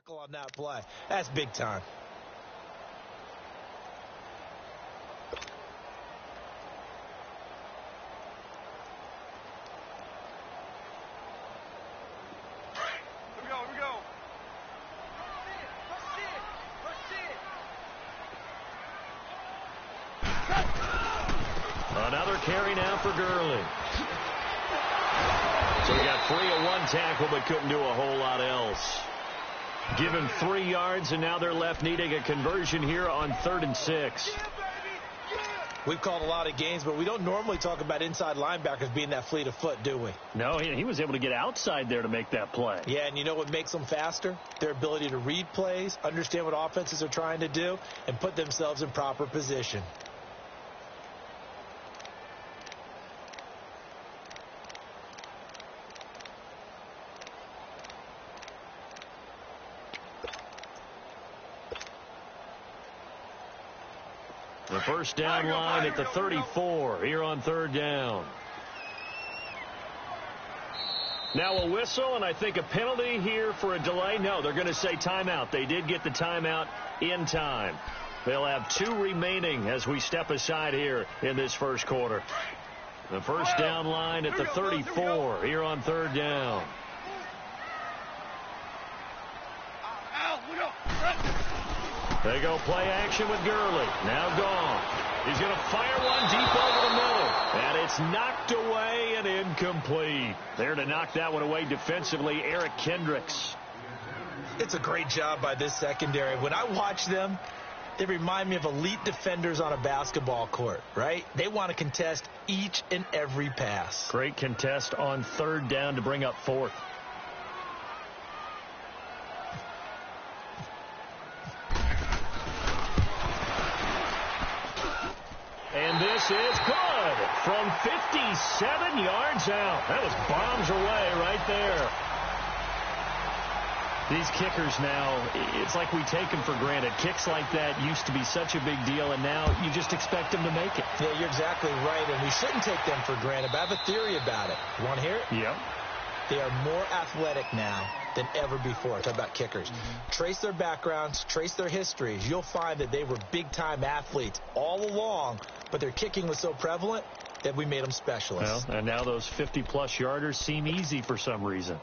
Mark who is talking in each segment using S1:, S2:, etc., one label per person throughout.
S1: tackle on that play. That's big time.
S2: Here we go.
S3: Another carry now for Gurley. So he got 3 of 1 tackle, but couldn't do a whole lot else. Give him 3 yards, and now they're left needing a conversion here on 3rd and 6.
S1: We've called a lot of games, but we don't normally talk about inside linebackers being that fleet of foot, do we?
S3: No, he was able to get outside there to make that play.
S1: Yeah, and you know what makes them faster? Their ability to read plays, understand what offenses are trying to do, and put themselves in proper position.
S3: The first down line at the 34 here on 3rd down. Now a whistle, and I think a penalty here for a delay. No, they're going to say timeout. They did get the timeout in time. They'll have 2 remaining as we step aside here in this first quarter. The first down line at the 34 here on 3rd down. They go play action with Gurley. Now gone. He's going to fire one deep over the middle. And it's knocked away and incomplete. There to knock that one away defensively, Eric Kendricks.
S1: It's a great job by this secondary. When I watch them, they remind me of elite defenders on a basketball court, right? They want to contest each and every pass.
S3: Great contest on 3rd down to bring up 4th. And this is good from 57 yards out. That was bombs away right there. These kickers now, it's like we take them for granted. Kicks like that used to be such a big deal, and now you just expect them to make it.
S1: Yeah, you're exactly right, and we shouldn't take them for granted. But I have a theory about it. You want to hear it?
S3: Yep.
S1: They are more athletic now than ever before. Talk about kickers. Trace their backgrounds, trace their histories. You'll find that they were big-time athletes all along, but their kicking was so prevalent that we made them specialists.
S3: Well, and now those 50-plus yarders seem easy for some reason.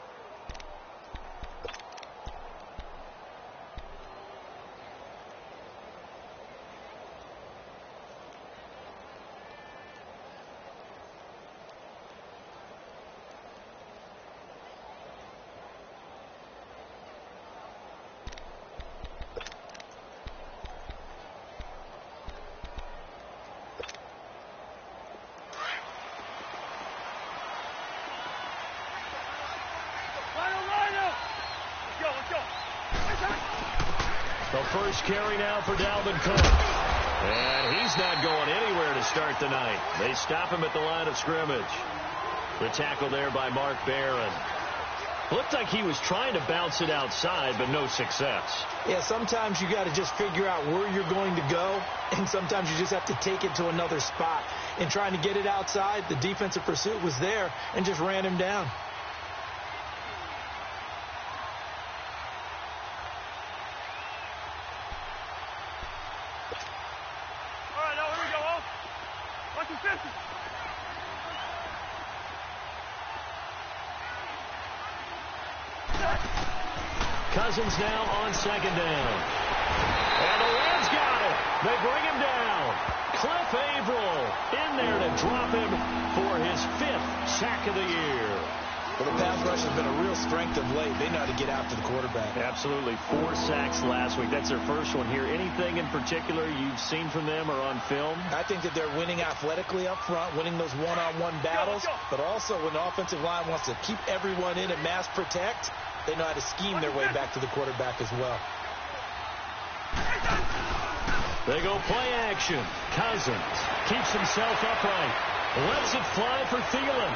S3: The first carry now for Dalvin Cook. And he's not going anywhere to start the night. They stop him at the line of scrimmage. The tackle there by Mark Barron. Looked like he was trying to bounce it outside, but no success.
S1: Yeah, sometimes you got to just figure out where you're going to go, and sometimes you just have to take it to another spot. In trying to get it outside, the defensive pursuit was there and just ran him down.
S3: Cousins now on 2nd down. And the Rams got it. They bring him down. Cliff Averill in there to drop him for his 5th sack of the year.
S1: Well, the pass rush has been a real strength of late. They know how to get after the quarterback.
S3: Absolutely. 4 sacks last week. That's their first one here. Anything in particular you've seen from them or on film?
S1: I think that they're winning athletically up front, winning those one-on-one battles, but also when the offensive line wants to keep everyone in and mass protect, they know how to scheme their way back to the quarterback as well.
S3: They go play action. Cousins keeps himself upright. Lets it fly for Thielen.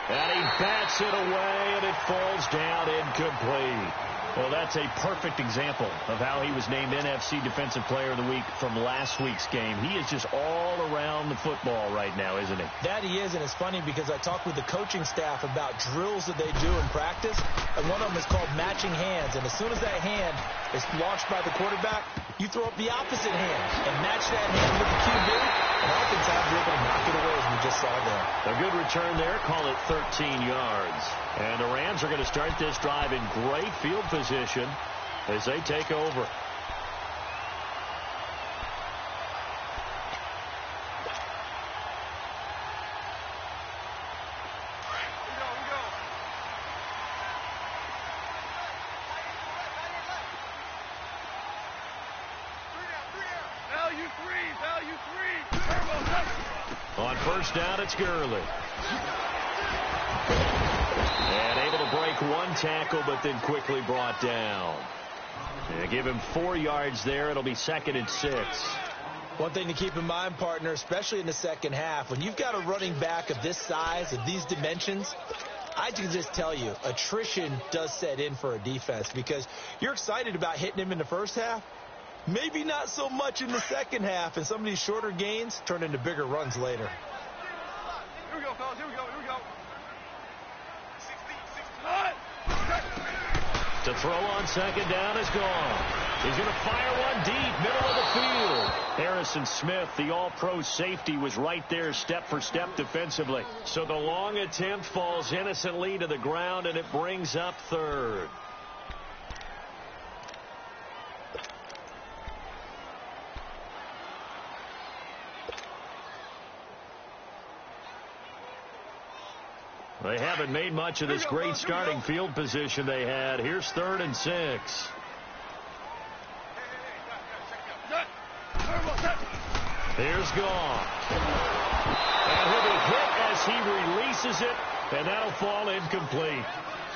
S3: And he bats it away, and it falls down incomplete. Well, that's a perfect example of how he was named NFC Defensive Player of the Week from last week's game. He is just all around the football right now, isn't he?
S1: That he is, and it's funny because I talked with the coaching staff about drills that they do in practice, and one of them is called matching hands. And as soon as that hand is launched by the quarterback, you throw up the opposite hand and match that hand with the QB, and oftentimes you're able to knock it away, as we just saw there.
S3: A good return there. Call it 13 yards. And the Rams are going to start this drive in great field position as they take over. On first down, it's Gurley. And able to break one tackle, but then quickly brought down. Yeah, give him 4 yards there. It'll be 2nd and 6.
S1: One thing to keep in mind, partner, especially in the second half, when you've got a running back of this size, of these dimensions, I can just tell you, attrition does set in for a defense because you're excited about hitting him in the first half. Maybe not so much in the second half, and some of these shorter gains turn into bigger runs later.
S2: Here we go, fellas. Here we go. Here we go. 16.
S3: To throw on second down is gone. He's going to fire one deep, middle of the field. Harrison Smith, the all-pro safety, was right there step for step defensively. So the long attempt falls innocently to the ground, and it brings up 3rd. They haven't made much of this great starting field position they had. Here's 3rd and 6. Here's Goff. And he'll be hit as he releases it, and that'll fall incomplete.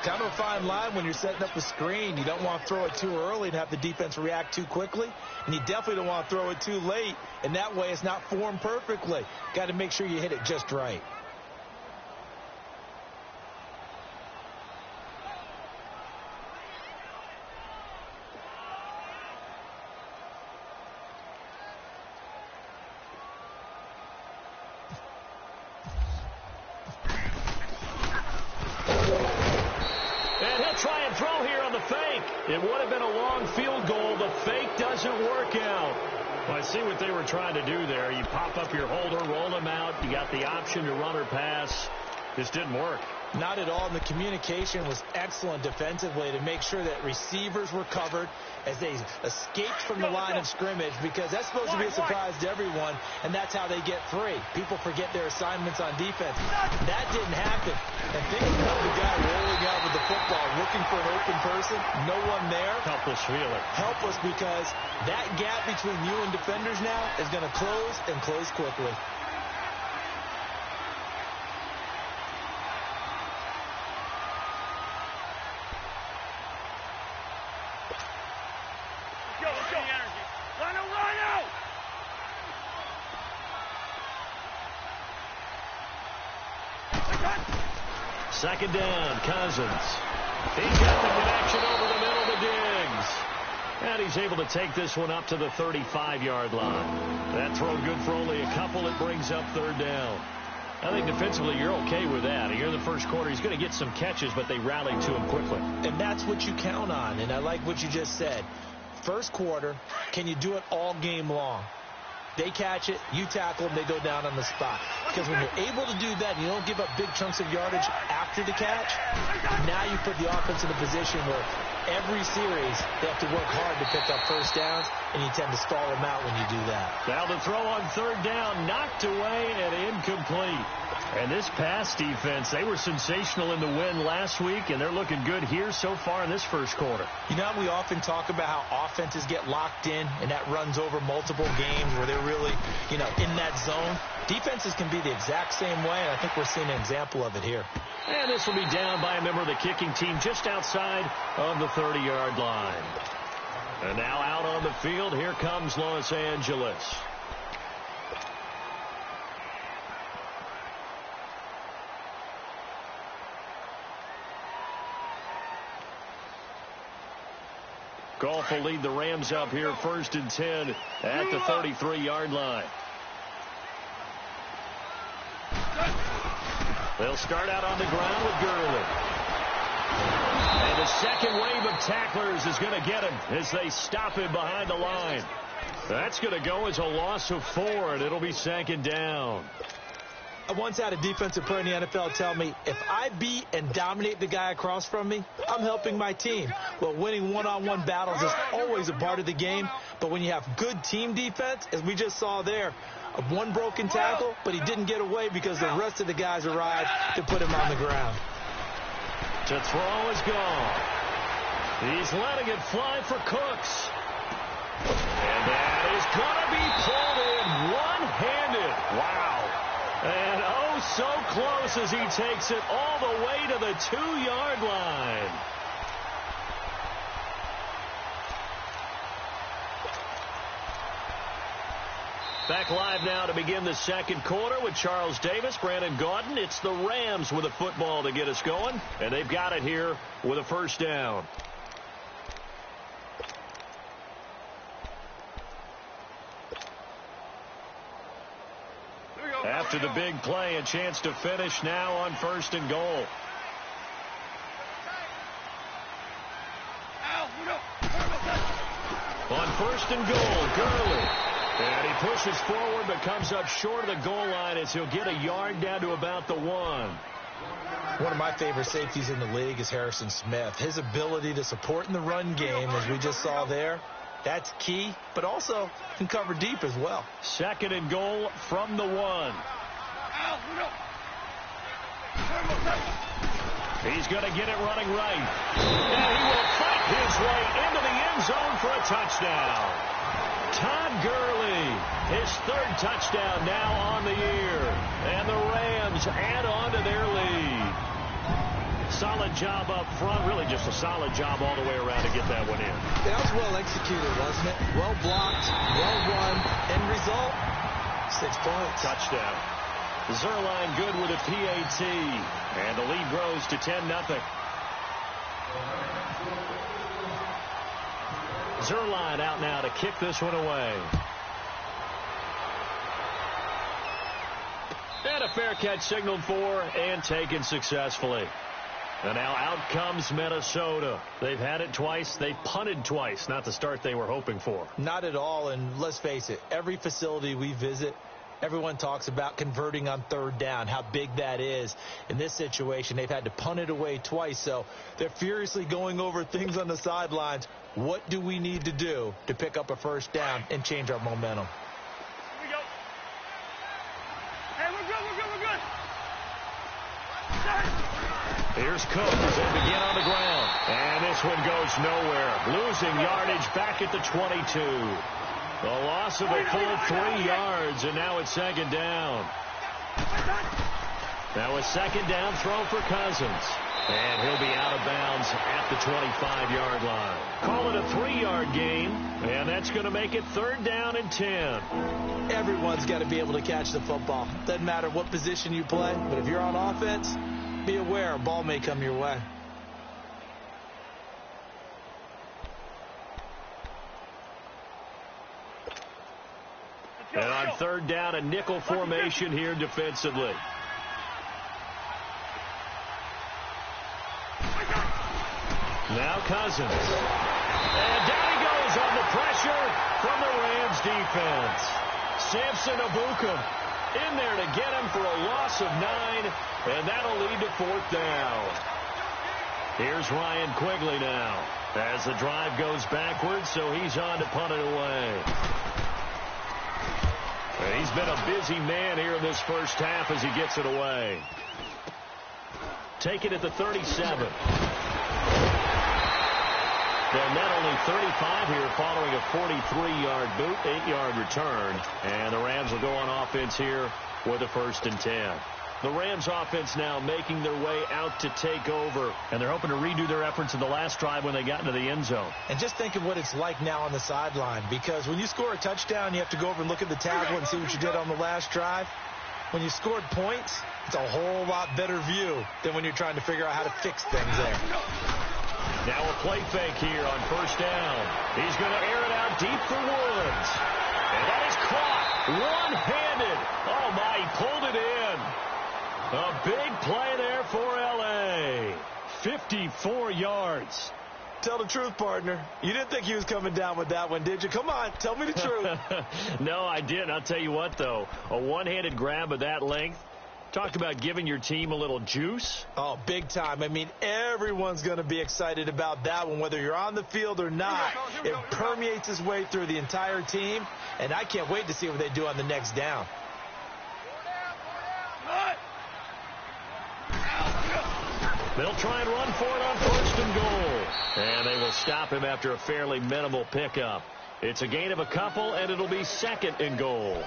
S1: Kind of a fine line when you're setting up a screen. You don't want to throw it too early and have the defense react too quickly. And you definitely don't want to throw it too late. And that way it's not formed perfectly. Got to make sure you hit it just right.
S3: It would have been a long field goal. The fake doesn't work out. Well, I see what they were trying to do there. You pop up your holder, roll him out. You got the option to run or pass. This didn't work.
S1: Not at all. And the communication was excellent defensively to make sure that receivers were covered as they escaped from the line of scrimmage, because that's supposed to be a surprise to everyone, and that's how they get free. People forget their assignments on defense. That didn't happen. And think about the guy rolling out with the football, looking for an open person, no one there.
S3: Helpless feeling.
S1: Helpless, because that gap between you and defenders now is going to close, and close quickly.
S3: Second down, Cousins. He's got the connection over the middle to Diggs. And he's able to take this one up to the 35-yard line. That throw good for only a couple. It brings up 3rd down. I think defensively you're okay with that. Here in the first quarter, he's going to get some catches, but they rallied to him quickly.
S1: And that's what you count on, and I like what you just said. First quarter, can you do it all game long? They catch it, you tackle them, they go down on the spot. Because when you're able to do that and you don't give up big chunks of yardage after the catch, now you put the offense in a position where every series they have to work hard to pick up first downs, and you tend to stall them out when you do that.
S3: Now the throw on 3rd down, knocked away and incomplete. And this pass defense, they were sensational in the win last week, and they're looking good here so far in this first quarter.
S1: You know, we often talk about how offenses get locked in, and that runs over multiple games where they're really, in that zone. Defenses can be the exact same way, and I think we're seeing an example of it here.
S3: And this will be down by a member of the kicking team just outside of the 30-yard line. And now out on the field, here comes Los Angeles. Goff will lead the Rams up here 1st and 10 at the 33-yard line. They'll start out on the ground with Gurley. And the second wave of tacklers is going to get him as they stop him behind the line. That's going to go as a loss of 4, and it'll be 2nd down.
S1: I once had a defensive player in the NFL tell me, if I beat and dominate the guy across from me, I'm helping my team. Well, winning one-on-one battles is always a part of the game, but when you have good team defense, as we just saw there, one broken tackle, but he didn't get away because the rest of the guys arrived to put him on the ground.
S3: To throw is gone. He's letting it fly for Cooks. And that is going to be pulled in one-handed. Wow. And oh, so close as he takes it all the way to the 2-yard line. Back live now to begin the second quarter with Charles Davis, Brandon Gaudin. It's the Rams with a football to get us going, and they've got it here with a 1st down. After the big play, a chance to finish now on 1st and goal. On 1st and goal, Gurley. And he pushes forward but comes up short of the goal line as he'll get a yard down to about the 1.
S1: One of my favorite safeties in the league is Harrison Smith. His ability to support in the run game, as we just saw there, that's key, but also can cover deep as well.
S3: 2nd and goal from the 1. He's going to get it running right. And he will fight his way into the end zone for a touchdown. Todd Gurley, his 3rd touchdown now on the year. And the Rams add on to their lead. Solid job up front, really just a solid job all the way around to get that one in.
S1: That was well executed, wasn't it? Well blocked, well run, end result, 6 points.
S3: Touchdown. Zerline good with a PAT, and the lead grows to 10-0. Zerline out now to kick this one away. And a fair catch signaled for and taken successfully. And now out comes Minnesota. They've had it twice. They punted twice. Not the start they were hoping for.
S1: Not at all, and let's face it, every facility we visit, everyone talks about converting on 3rd down, how big that is. In this situation, they've had to punt it away twice, so they're furiously going over things on the sidelines. What do we need to do to pick up a 1st down and change our momentum?
S2: Here we go. Hey, we're good.
S3: Here's Cook as they begin on the ground. And this one goes nowhere. Losing yardage back at the 22. The loss of a full 3 yards, and now it's 2nd down. Now a 2nd down throw for Cousins. And he'll be out of bounds at the 25-yard line. Call it a 3-yard gain, and that's going to make it 3rd down and 10.
S1: Everyone's got to be able to catch the football. Doesn't matter what position you play, but if you're on offense, be aware a ball may come your way.
S3: And on 3rd down, a nickel formation here defensively. Now Cousins. And down he goes on the pressure from the Rams defense. Samson Abukum in there to get him for a loss of 9, and that'll lead to 4th down. Here's Ryan Quigley now as the drive goes backwards, so he's on to punt it away. And he's been a busy man here in this first half as he gets it away. Take it at the 37. They'll net only 35 here following a 43-yard boot, 8-yard return. And the Rams will go on offense here with a 1st and 10. The Rams offense now making their way out to take over. And they're hoping to redo their efforts in the last drive when they got into the end zone.
S1: And just think of what it's like now on the sideline. Because when you score a touchdown, you have to go over and look at the tablet and see what you did on the last drive. When you scored points, it's a whole lot better view than when you're trying to figure out how to fix things there.
S3: Now a play fake here on first down. He's going to air it out deep for Woods. And that is caught one-handed. Oh, my, he pulled it in. A big play there for L.A. 54 yards.
S1: Tell the truth, partner. You didn't think he was coming down with that one, did you? Come on, tell me the truth.
S3: No, I didn't. I'll tell you what, though. A one-handed grab of that length. Talk about giving your team a little juice.
S1: Oh, big time. I mean, everyone's going to be excited about that one, whether you're on the field or not. It permeates its way through the entire team, and I can't wait to see what they do on the next down.
S3: They'll try and run for it on first and goal. And they will stop him after a fairly minimal pickup. It's a gain of a couple, and it'll be second and goal.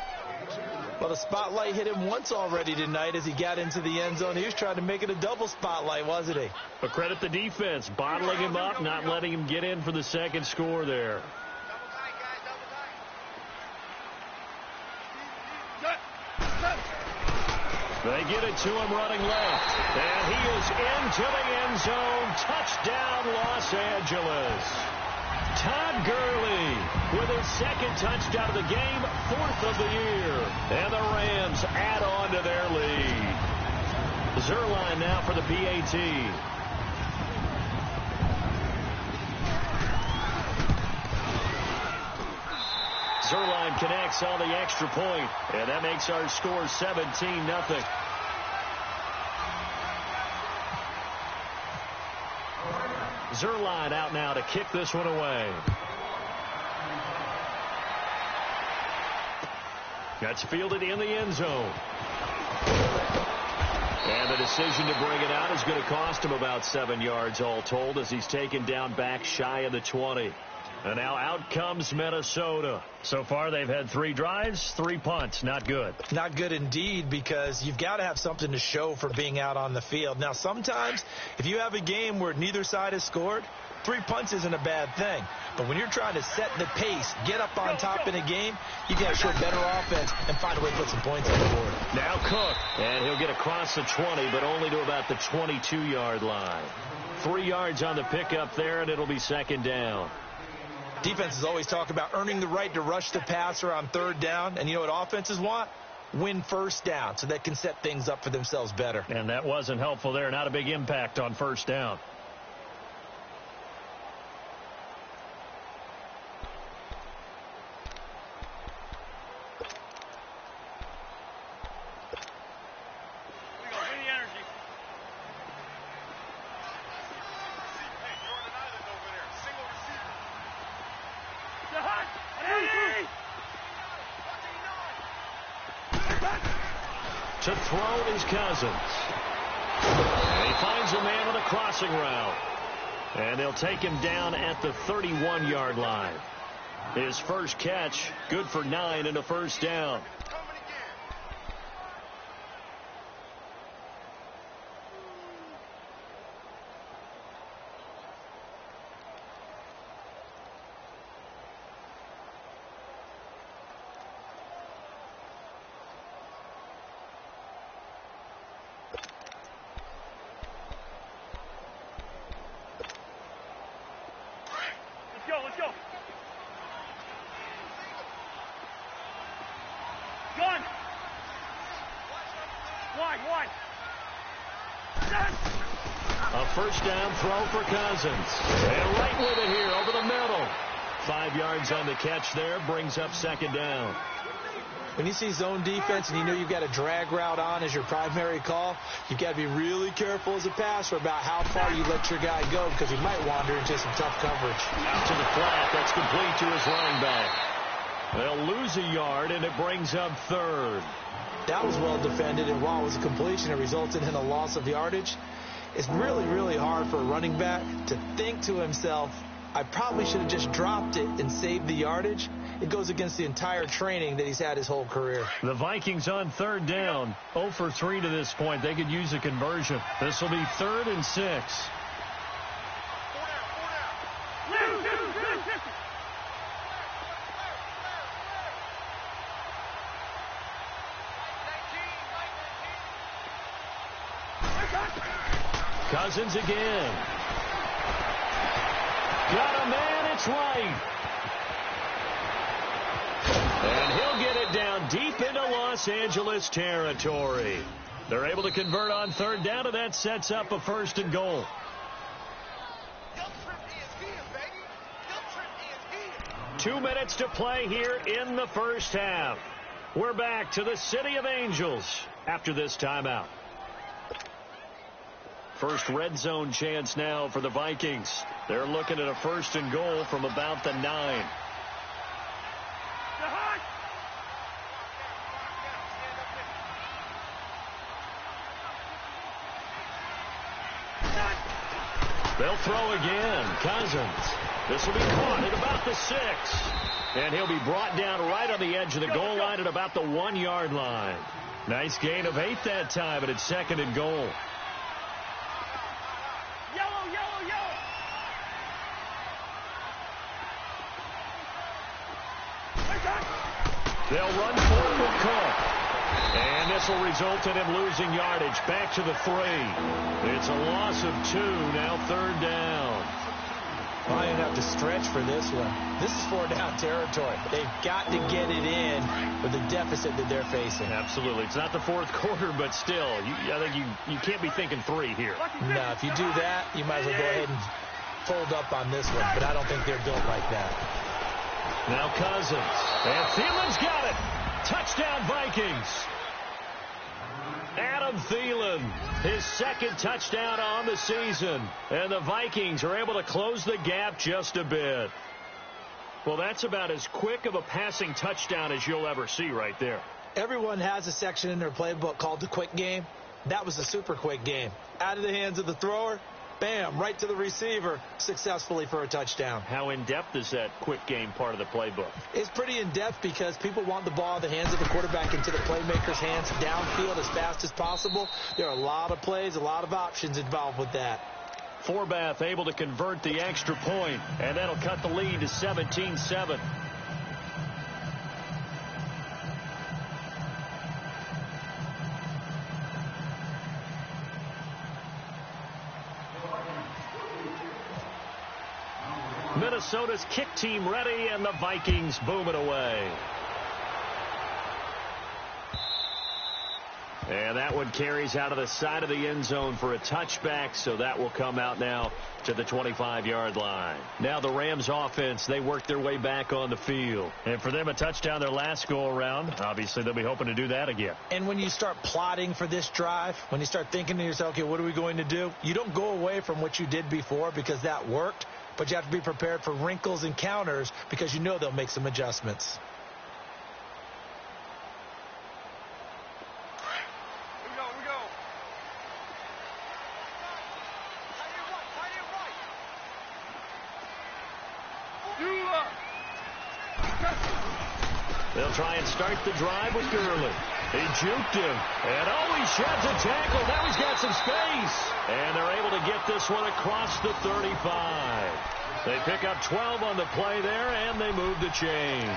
S1: Well, the spotlight hit him once already tonight as he got into the end zone. He was trying to make it a double spotlight, wasn't he?
S3: But credit the defense, bottling him up, not letting him get in for the second score there. They get it to him running left. And he is into the end zone. Touchdown, Los Angeles. Todd Gurley with his second touchdown of the game, fourth of the year. And the Rams add on to their lead. Zuerlein now for the PAT. Zuerlein connects on the extra point, and that makes our score 17-0. Zuerlein out now to kick this one away. That's fielded in the end zone. And the decision to bring it out is going to cost him about 7 yards all told as he's taken down back shy of the 20. And now out comes Minnesota. So far they've had 3 drives, 3 punts. Not good.
S1: Not good indeed, because you've got to have something to show for being out on the field. Now, sometimes if you have a game where neither side has scored, 3 punts isn't a bad thing. But when you're trying to set the pace, get up on top in a game, you got to show better offense and find a way to put some points on the board.
S3: Now Cook, and he'll get across the 20, but only to about the 22-yard line. 3 yards on the pickup there, and it'll be second down.
S1: Defenses always talk about earning the right to rush the passer on third down. And you know what offenses want? Win first down so they can set things up for themselves better.
S3: And that wasn't helpful there. Not a big impact on first down. To throw is Cousins. And he finds a man on a crossing route. And they'll take him down at the 31-yard line. His first catch, good for 9 and a first down.
S2: Let's go. Gun. Wide.
S3: A first down throw for Cousins. And right with it here over the middle. 5 yards on the catch there, brings up second down.
S1: When you see zone defense and you know you've got a drag route on as your primary call, you've got to be really careful as a passer about how far you let your guy go because he might wander into some tough coverage.
S3: Out to the flat. That's complete to his running back. They'll lose a yard, and it brings up third.
S1: That was well defended, and while it was a completion, it resulted in a loss of yardage. It's really, really hard for a running back to think to himself, I probably should have just dropped it and saved the yardage. It goes against the entire training that he's had his whole career.
S3: The Vikings on third down, 0 for 3 to this point. They could use a conversion. This will be 3rd and 6. Cousins again. Got a man, it's right. And he'll get it down deep into Los Angeles territory. They're able to convert on third down, and that sets up a 1st and goal. 2 minutes to play here in the first half. We're back to the City of Angels after this timeout. First red zone chance now for the Vikings. They're looking at a 1st and goal from about the 9. They'll throw again. Cousins. This will be caught at about the 6. And he'll be brought down right on the edge of the goal line at about the 1-yard line. Nice gain of 8 that time, and it's 2nd and goal.
S2: Yellow, yellow, yellow.
S3: They'll run for it with Cook. And this will result in him losing yardage back to the 3. It's a loss of 2, now 3rd down.
S1: Probably going to have to stretch for this one. This is 4-down territory. They've got to get it in with the deficit that they're facing.
S3: Absolutely. It's not the 4th quarter, but still, I think you can't be thinking 3 here.
S1: No, if you do that, you might as well go ahead and fold up on this one. But I don't think they're built like that.
S3: Now Cousins. And Thielen's got it. Touchdown, Vikings. Adam Thielen, his 2nd touchdown on the season. And the Vikings are able to close the gap just a bit. Well, that's about as quick of a passing touchdown as you'll ever see right there.
S1: Everyone has a section in their playbook called the quick game. That was a super quick game. Out of the hands of the thrower, bam, right to the receiver, successfully for a touchdown.
S3: How in-depth is that quick game part of the playbook?
S1: It's pretty in-depth because people want the ball in the hands of the quarterback into the playmaker's hands downfield as fast as possible. There are a lot of plays, a lot of options involved with that.
S3: Forbath able to convert the extra point, and that'll cut the lead to 17-7. Minnesota's kick team ready, and the Vikings boom it away. And that one carries out of the side of the end zone for a touchback, so that will come out now to the 25-yard line. Now the Rams offense, they work their way back on the field. And for them, a touchdown their last go-around. Obviously, they'll be hoping to do that again.
S1: And when you start plotting for this drive, when you start thinking to yourself, okay, what are we going to do? You don't go away from what you did before because that worked, but you have to be prepared for wrinkles and counters because you know they'll make some adjustments.
S3: They'll try and start the drive with Gurley. He juked him. And he sheds a tackle. Now he's got some space. And they're able to get this one across the 35. They pick up 12 on the play there, and they move the chains.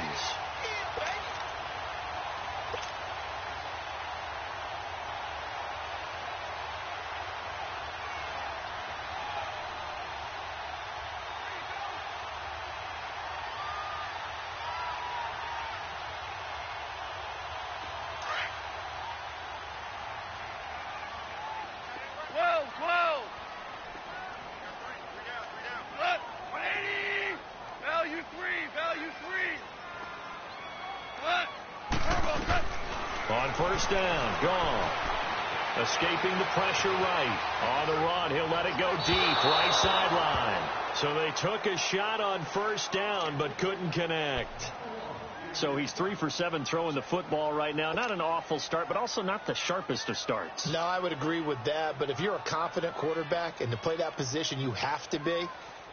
S3: On first down, gone. Escaping the pressure right. On the run, he'll let it go deep, right sideline. So they took a shot on first down, but couldn't connect. So he's 3 for 7 throwing the football right now. Not an awful start, but also not the sharpest of starts.
S1: No, I would agree with that. But if you're a confident quarterback and to play that position, you have to be.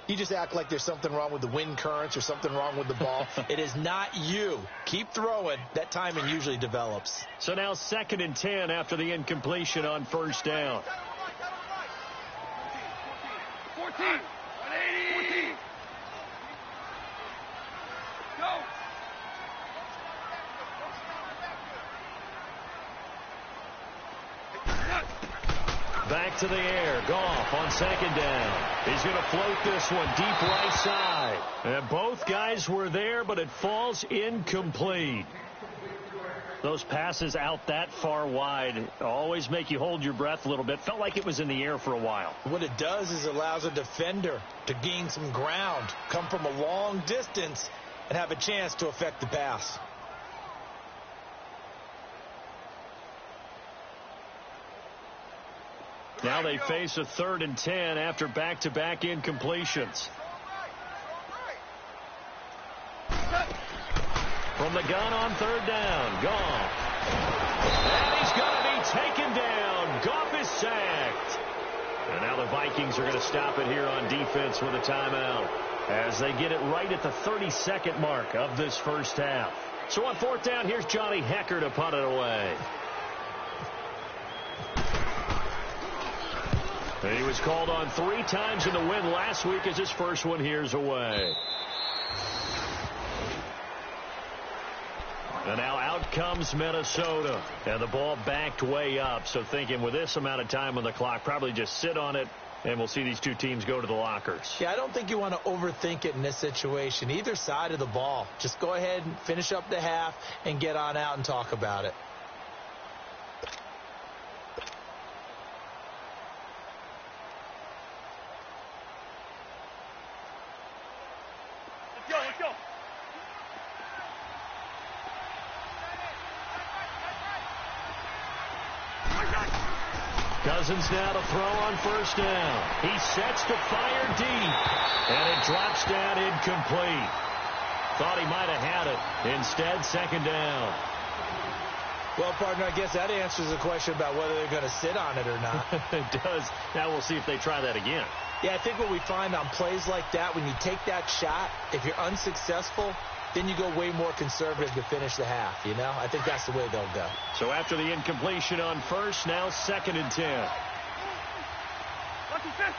S1: You just act like there's something wrong with the wind currents or something wrong with the ball. It is not you. Keep throwing. That timing usually develops.
S3: So now 2nd and 10 after the incompletion on first down.
S2: 14. 180. Go.
S3: back to the air. Goff on second down. He's going to float this one deep right side. And both guys were there, but it falls incomplete. Those passes out that far wide always make you hold your breath a little bit. Felt like it was in the air for a while.
S1: What it does is it allows a defender to gain some ground, come from a long distance, and have a chance to affect the pass.
S3: Now they face a 3rd and 10 after back-to-back incompletions. From the gun on 3rd down, Goff. And he's going to be taken down. Goff is sacked. And now the Vikings are going to stop it here on defense with a timeout as they get it right at the 32nd mark of this first half. So on 4th down, here's Johnny Hecker to punt it away. And he was called on 3 times in the win last week as his first one here's away. And now out comes Minnesota. And the ball backed way up. So thinking with this amount of time on the clock, probably just sit on it, and we'll see these two teams go to the lockers.
S1: Yeah, I don't think you want to overthink it in this situation. Either side of the ball. Just go ahead and finish up the half and get on out and talk about it.
S2: Let's go.
S3: Cousins now to throw on 1st down. He sets to fire deep, and it drops down incomplete. Thought he might have had it. Instead, 2nd down.
S1: Well, partner, I guess that answers the question about whether they're going to sit on it or not.
S3: It does. Now we'll see if they try that again.
S1: Yeah, I think what we find on plays like that, when you take that shot, if you're unsuccessful, then you go way more conservative to finish the half, you know? I think that's the way they'll go.
S3: So after the incompletion on 1st, now 2nd and 10.
S2: Lucky 50.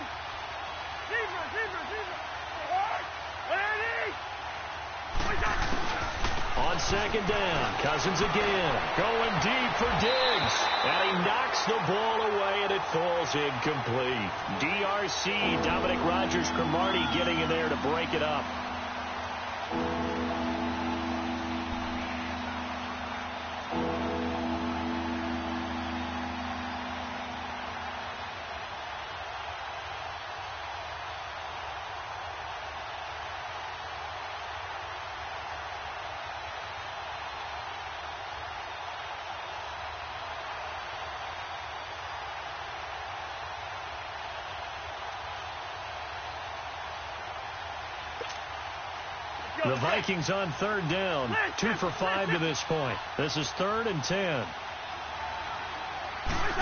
S2: Zebra.
S3: On 2nd down, Cousins again, going deep for Diggs, and he knocks the ball away, and it falls incomplete. DRC, Dominic Rodgers-Cromartie getting in there to break it up. The Vikings on 3rd down, 2 for 5 to this point. This is 3rd and 10.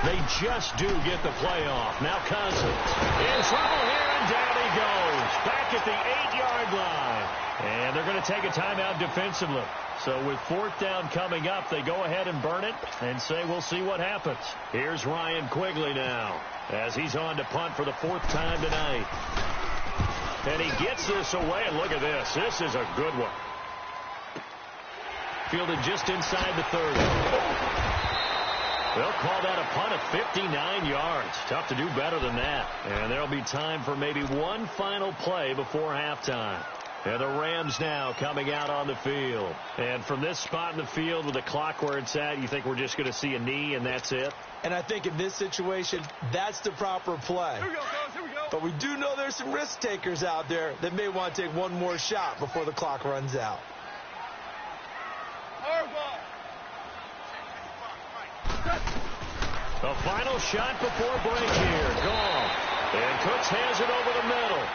S3: They just do get the play off. Now Cousins in trouble here, and down he goes. Back at the 8-yard line. And they're going to take a timeout defensively. So with 4th down coming up, they go ahead and burn it and say we'll see what happens. Here's Ryan Quigley now as he's on to punt for the 4th time tonight. And he gets this away, and look at this. This is a good one. Fielded just inside the 30. They'll call that a punt of 59 yards. Tough to do better than that. And there'll be time for maybe one final play before halftime. And the Rams now coming out on the field. And from this spot in the field with the clock where it's at, you think we're just going to see a knee and that's it?
S1: And I think in this situation, that's the proper play.
S2: Here we go, fellas. Here we go.
S1: But we do know there's some risk takers out there that may want to take one more shot before the clock runs out.
S2: Hard ball.
S3: The final shot before break here. Gone. And Cooks has it over the middle.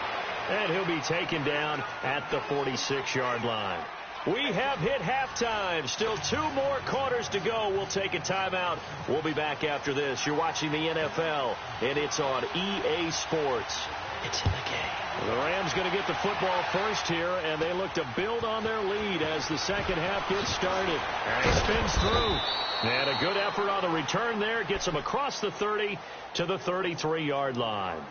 S3: And he'll be taken down at the 46-yard line. We have hit halftime. Still 2 more quarters to go. We'll take a timeout. We'll be back after this. You're watching the NFL, and it's on EA Sports. It's in the game. The Rams going to get the football first here, and they look to build on their lead as the second half gets started. And he spins through. And a good effort on the return there. Gets him across the 30 to the 33-yard line.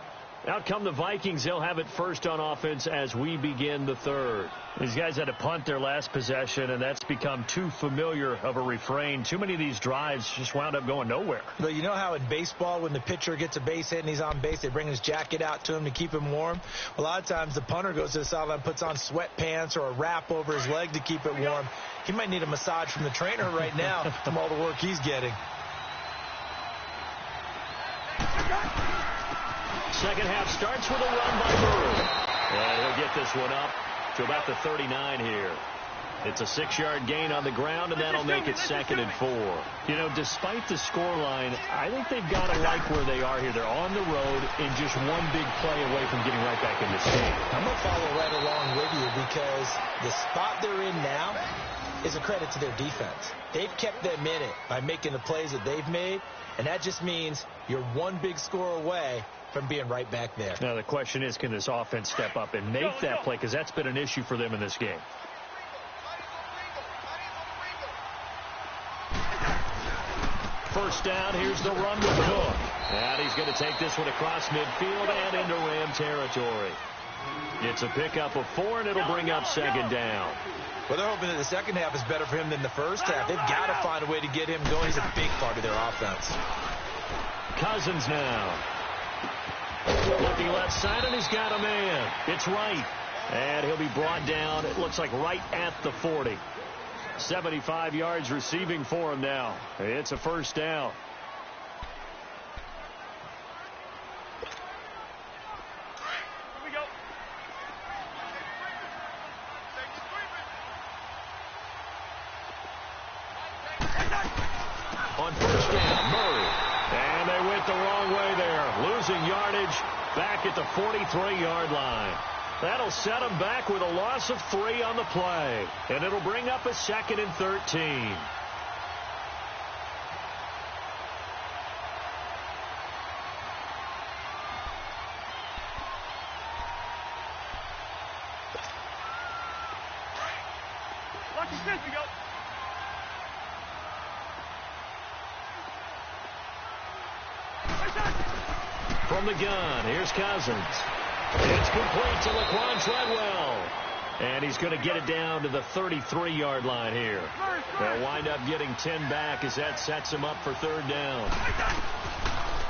S3: Out come the Vikings. They'll have it first on offense as we begin the third. These guys had to punt their last possession, and that's become too familiar of a refrain. Too many of these drives just wound up going nowhere.
S1: Well, you know how in baseball when the pitcher gets a base hit and he's on base, they bring his jacket out to him to keep him warm? A lot of times the punter goes to the sideline, puts on sweatpants or a wrap over his leg to keep it warm. He might need a massage from the trainer right now from all the work he's getting.
S3: Second half starts with a run by Murray. And he'll get this one up to about the 39 here. It's a 6-yard gain on the ground, and that'll make it 2nd and 4. You know, despite the scoreline, I think they've got to like where they are here. They're on the road and just one big play away from getting right back in this game.
S1: I'm going to follow right along with you because the spot they're in now is a credit to their defense. They've kept them in it by making the plays that they've made, and that just means you're one big score away from being right back there.
S3: Now, the question is, can this offense step up and make that play? Because that's been an issue for them in this game. First down, here's the run with Cook. And he's going to take this one across midfield and into Ram territory. It's a pickup of 4, and it'll bring up 2nd down.
S1: Well, they're hoping that the second half is better for him than the first half. They've got to find a way to get him going. He's a big part of their offense.
S3: Cousins now. Looking left side, and he's got a man. It's right. And he'll be brought down, it looks like right at the 40. 75 yards receiving for him now. It's a first down.
S2: Here we go.
S3: On first down, Murray. And they went the wrong way there. Losing yardage back at the 43-yard line. That'll set them back with a loss of 3 on the play. And it'll bring up a 2nd and 13.
S2: Watch your fist, we go.
S3: From the gun, here's Cousins. It's complete to Laquan Treadwell. And he's going to get it down to the 33-yard line here. They'll wind up getting 10 back as that sets him up for 3rd down.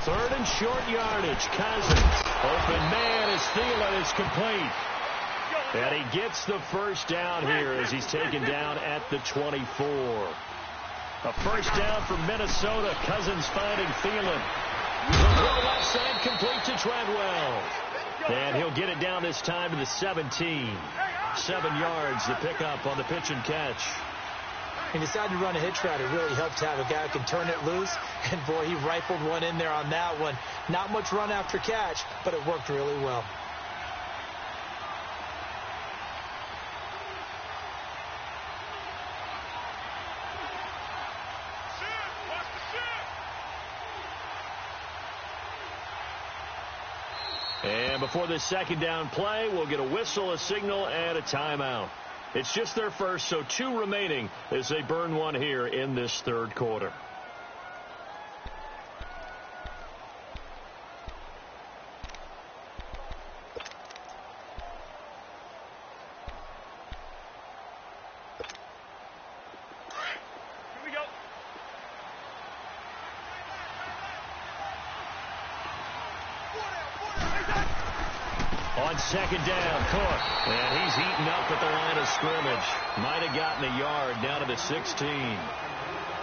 S3: 3rd and short yardage. Cousins. Open man is Thielen. It's complete. And he gets the first down here as he's taken down at the 24. A first down for Minnesota. Cousins finding Thielen. The left side complete to Treadwell. And he'll get it down this time to the 17. 7 yards to pick up on the pitch and catch.
S1: He decided to run a hitch route. It really helped to have a guy who can turn it loose. And, boy, he rifled one in there on that one. Not much run after catch, but it worked really well.
S3: And before this 2nd down play, we'll get a whistle, a signal, and a timeout. It's just their first, so 2 remaining as they burn one here in this 3rd quarter.
S2: Here we go.
S3: On 2nd down, Cook. And he's eaten up at the line of scrimmage. Might have gotten a yard down to the 16.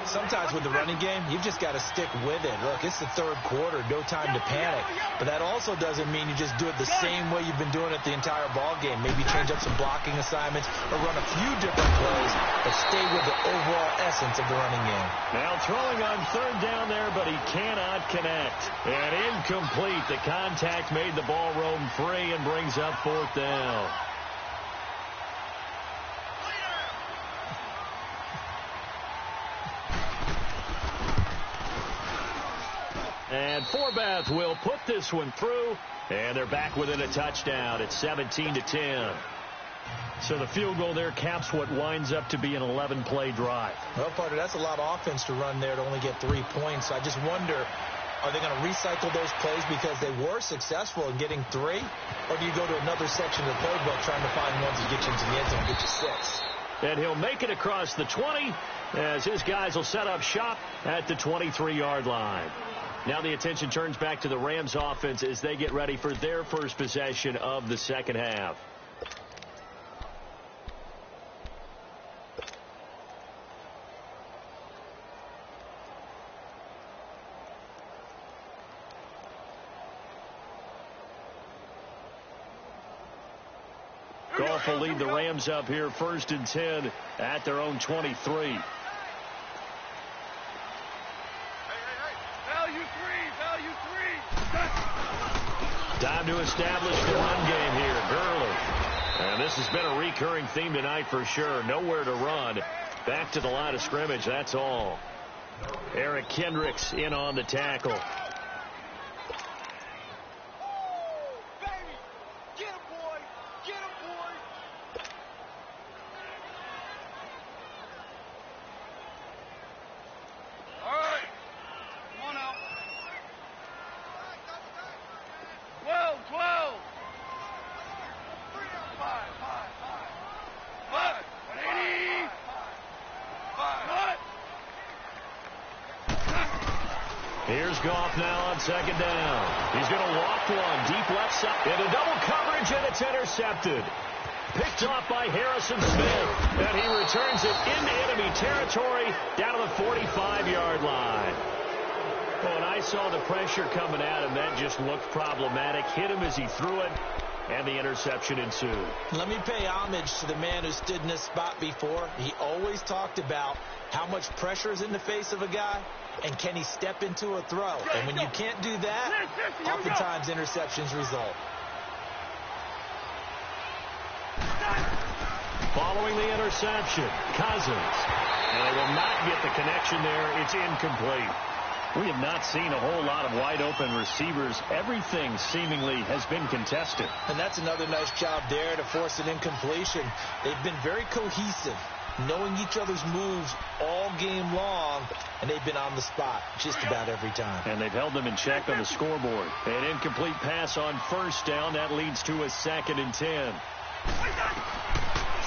S1: Sometimes with the running game, you've just got to stick with it. Look, it's the 3rd quarter, no time to panic. But that also doesn't mean you just do it the same way you've been doing it the entire ball game. Maybe change up some blocking assignments or run a few different plays, but stay with the overall essence of the running game.
S3: Now throwing on 3rd down there, but he cannot connect. And incomplete. The contact made the ball roam free and brings up 4th down. And Forbath will put this one through, and they're back within a touchdown. It's 17-10. So the field goal there caps what winds up to be an 11-play drive.
S1: Well, partner, that's a lot of offense to run there to only get 3 points. I just wonder Are they going to recycle those plays because they were successful in getting 3? Or do you go to another section of the playbook trying to find ones that get you into the end zone and get you 6?
S3: And he'll make it across the 20 as his guys will set up shop at the 23-yard line. Now the attention turns back to the Rams offense as they get ready for their first possession of the second half. Goff will lead the Rams up here 1st and 10 at their own 23.
S2: Value 3, value 3.
S3: Time to establish the run game here. Gurley. And this has been a recurring theme tonight for sure. Nowhere to run. Back to the line of scrimmage, that's all. Eric Kendricks in on the tackle. Here's Goff now on 2nd down. He's going to walk one deep left side into double coverage, and it's intercepted. Picked off by Harrison Smith, and he returns it into enemy territory down to the 45-yard line. Oh, and I saw the pressure coming at him. That just looked problematic. Hit him as he threw it, and the interception ensued.
S1: Let me pay homage to the man who stood in this spot before. He always talked about how much pressure is in the face of a guy, and can he step into a throw? And when you can't do that, oftentimes interceptions result.
S3: Following the interception, Cousins. And they will not get the connection there. It's incomplete. We have not seen a whole lot of wide-open receivers. Everything seemingly has been contested.
S1: And that's another nice job there to force an incompletion. They've been very cohesive, knowing each other's moves all game long, and they've been on the spot just about every time.
S3: And they've held them in check on the scoreboard. An incomplete pass on 1st down. That leads to a 2nd and 10.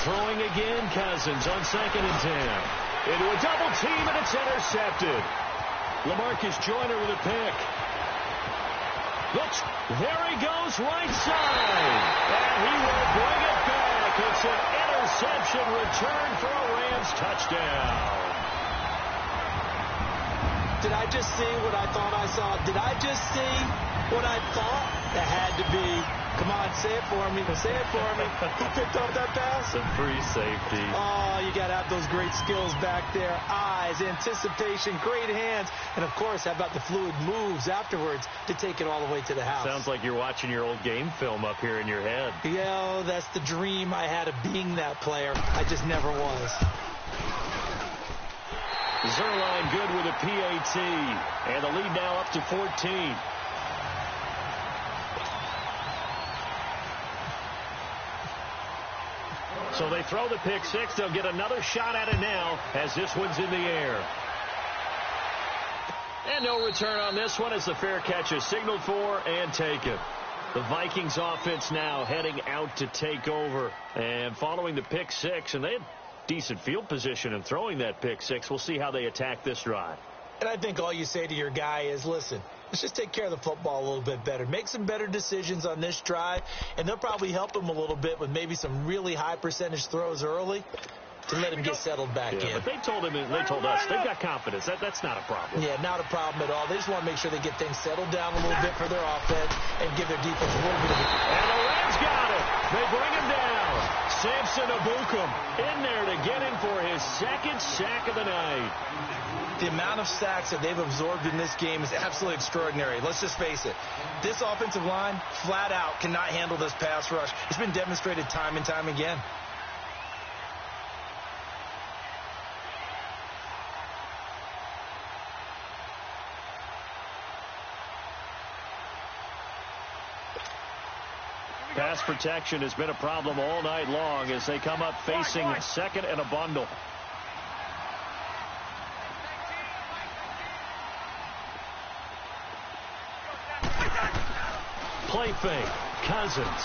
S3: Throwing again, Cousins on 2nd and 10. Into a double team, and it's intercepted. LaMarcus Joyner with a pick. Looks, there he goes, right side. And he will bring it back. It's an interception return for a Rams touchdown.
S1: Did I just see what I thought I saw? Did I just see what I thought? That had to be. Come on, say it for me. Say it for me. Who picked up that pass?
S3: Some free safety.
S1: Oh, you got to have those great skills back there. Eyes, anticipation, great hands. And, of course, how about the fluid moves afterwards to take it all the way to the house?
S3: Sounds like you're watching your old game film up here in your head.
S1: Yeah, that's the dream I had of being that player. I just never was.
S3: Zerline good with a PAT. And the lead now up to 14. So they throw the pick 6. They'll get another shot at it now as this one's in the air. And no return on this one as the fair catch is signaled for and taken. The Vikings offense now heading out to take over. And following the pick 6, and they had decent field position in throwing that pick 6. We'll see how they attack this drive.
S1: And I think all you say to your guy is, listen, let's just take care of the football a little bit better. Make some better decisions on this drive, and they'll probably help him a little bit with maybe some really high percentage throws early to let him get settled back in.
S3: But they told us they've got confidence. That's not a problem.
S1: Yeah, not a problem at all. They just want to make sure they get things settled down a little bit for their offense and give their defense a little bit of
S3: And the Rams got it. They bring him down. Samson Ebukam in there to get him for his 2nd sack of the night.
S1: The amount of sacks that they've absorbed in this game is absolutely extraordinary. Let's just face it. This offensive line, flat out, cannot handle this pass rush. It's been demonstrated time and time again.
S3: Pass protection has been a problem all night long as they come up facing 2nd and a bundle. play fake. Cousins.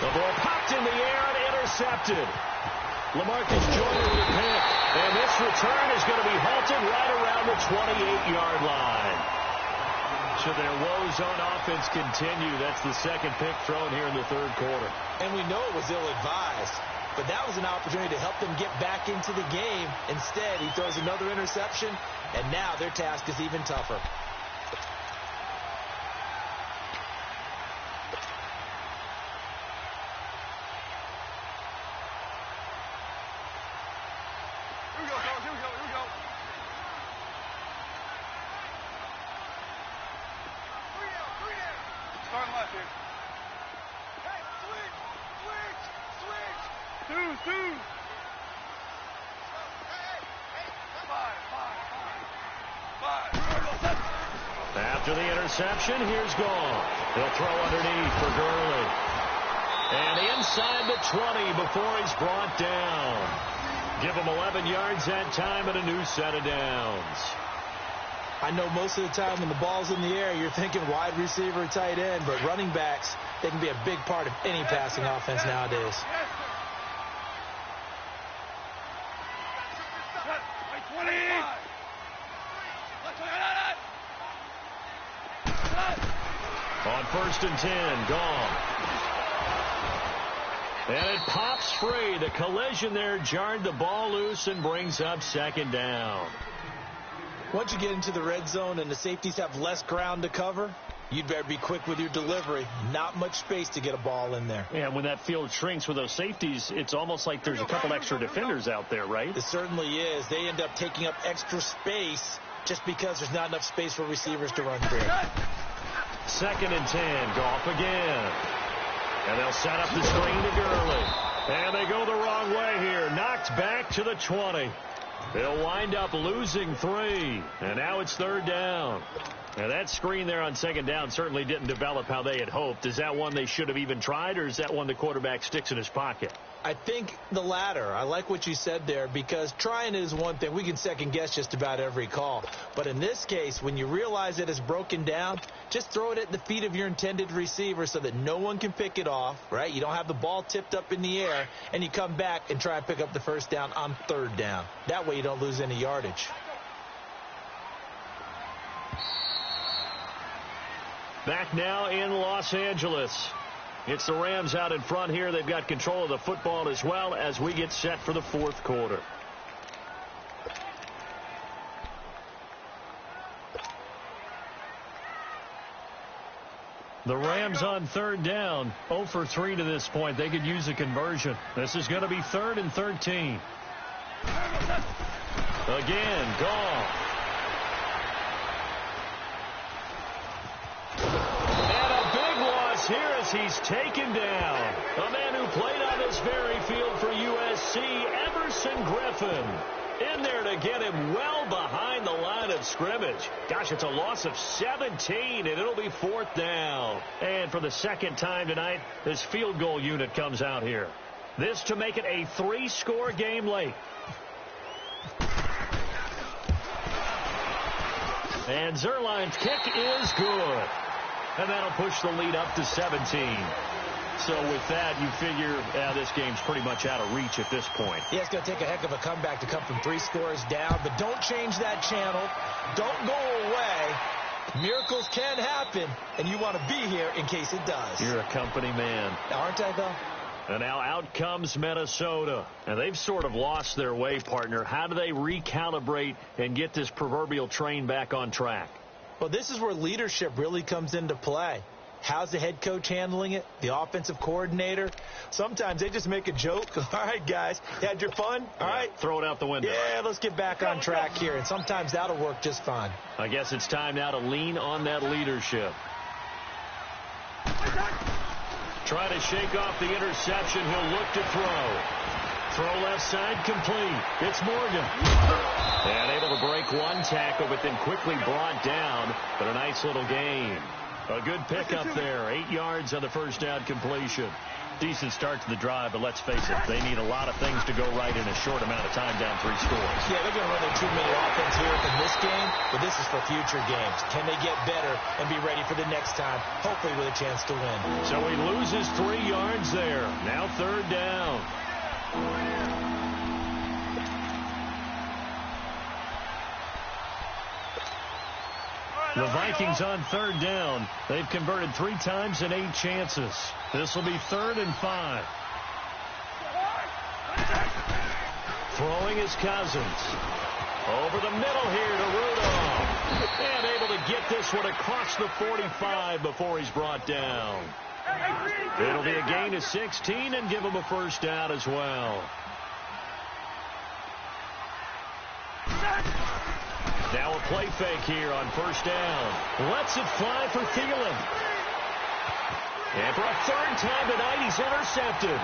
S3: The ball popped in the air and intercepted. LaMarcus Joyner with a pick. And this return is going to be halted right around the 28-yard line. Should their woes on offense continue, that's the second pick thrown here in the third quarter.
S1: And we know it was ill-advised, but that was an opportunity to help them get back into the game. Instead, he throws another interception, and now their task is even tougher.
S3: After the interception, here's Gall. He'll throw underneath for Gurley. And inside the 20 before he's brought down. Give him 11 yards that time and a new set of downs.
S1: I know most of the time when the ball's in the air, you're thinking wide receiver, tight end, but running backs, they can be a big part of any passing offense nowadays.
S3: On 1st and 10, gone. And it pops free. The collision there jarred the ball loose and brings up second down.
S1: Once you get into the red zone and the safeties have less ground to cover, you'd better be quick with your delivery. Not much space to get a ball in there.
S3: Yeah, when that field shrinks with those safeties, it's almost like there's a couple extra defenders out there, right?
S1: It certainly is. They end up taking up extra space just because there's not enough space for receivers to run through.
S3: 2nd and 10, Goff again. And they'll set up the screen to Gurley. And they go the wrong way here. Knocked back to the 20. They'll wind up losing 3. And now it's 3rd down. Now that screen there on 2nd down certainly didn't develop how they had hoped. Is that one they should have even tried, or is that one the quarterback sticks in his pocket?
S1: I think the latter. I like what you said there, because trying is one thing. We can second guess just about every call. But in this case, when you realize it is broken down, just throw it at the feet of your intended receiver so that no one can pick it off, right? You don't have the ball tipped up in the air, and you come back and try and pick up the 1st down on 3rd down. That way you don't lose any yardage.
S3: Back now in Los Angeles. It's the Rams out in front here. They've got control of the football as well as we get set for the 4th quarter. The Rams on 3rd down, 0 for 3 to this point. They could use a conversion. This is going to be 3rd and 13. Again, Gall. Here as he's taken down. A man who played on this very field for USC, Everson Griffin. In there to get him well behind the line of scrimmage. Gosh, it's a loss of 17, and it'll be 4th down. And for the 2nd time tonight, this field goal unit comes out here. This to make it a 3-score game late. And Zerline's kick is good. And that'll push the lead up to 17. So with that, you figure this game's pretty much out of reach at this point.
S1: Yeah, it's going to take a heck of a comeback to come from 3 scores down. But don't change that channel. Don't go away. Miracles can happen, and you want to be here in case it does.
S3: You're a company man.
S1: Aren't I, though?
S3: And now out comes Minnesota. And they've sort of lost their way, partner. How do they recalibrate and get this proverbial train back on track?
S1: Well, this is where leadership really comes into play. How's the head coach handling it? The offensive coordinator? Sometimes they just make a joke. All right, guys, you had your fun? All right.
S3: Throw it out the window.
S1: Yeah, let's get back on track here. And sometimes that'll work just fine.
S3: I guess it's time now to lean on that leadership. Try to shake off the interception. He'll look to throw. Throw left side complete. It's Morgan. And able to break one tackle, but then quickly brought down. But a nice little gain. A good pickup there. 8 yards on the 1st down completion. Decent start to the drive, but let's face it, they need a lot of things to go right in a short amount of time down 3 scores.
S1: Yeah, they're going to run a 2-minute offense here in this game, but this is for future games. Can they get better and be ready for the next time, hopefully with a chance to win?
S3: So he loses 3 yards there. Now 3rd down. The Vikings on 3rd down. They've converted 3 times in 8 chances. This will be 3rd and 5. Throwing is Cousins. Over the middle here to Rudolph. And able to get this one across the 45 before he's brought down. It'll be a gain of 16 and give him a 1st down as well. Now a play fake here on 1st down. Lets it fly for Thielen. And for a 3rd time tonight, he's intercepted.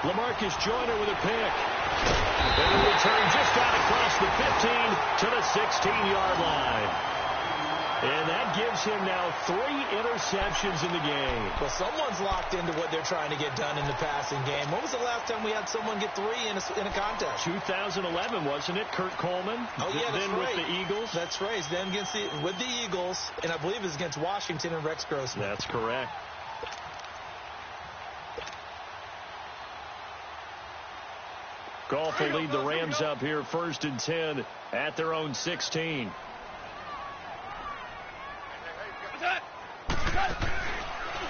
S3: LaMarcus Joyner with a pick. And a return just out across the 15 to the 16-yard line. And that gives him now 3 interceptions in the game.
S1: Well, someone's locked into what they're trying to get done in the passing game. When was the last time we had someone get 3 in a contest?
S3: 2011, wasn't it? Kurt Coleman.
S1: Oh, yeah, that's
S3: then
S1: right.
S3: with the Eagles.
S1: That's right. Then with the Eagles, and I believe it was against Washington and Rex Grossman.
S3: That's correct. Goff will lead the Rams up here 1st and 10 at their own 16.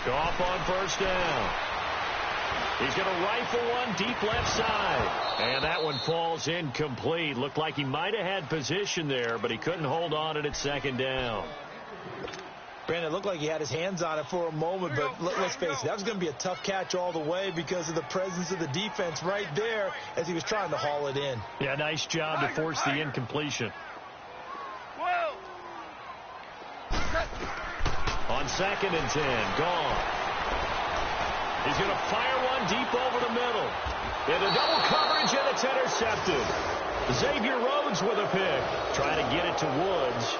S3: Goff on 1st down. He's going to rifle one deep left side. And that one falls incomplete. Looked like he might have had position there, but he couldn't hold on it at 2nd down.
S1: Brandon, it looked like he had his hands on it for a moment, but let's face it, that was going to be a tough catch all the way because of the presence of the defense right there as he was trying to haul it in.
S3: Yeah, nice job to force the incompletion. On 2nd and 10, gone. He's going to fire one deep over the middle. Into double coverage, and it's intercepted. Xavier Rhodes with a pick. Trying to get it to Woods.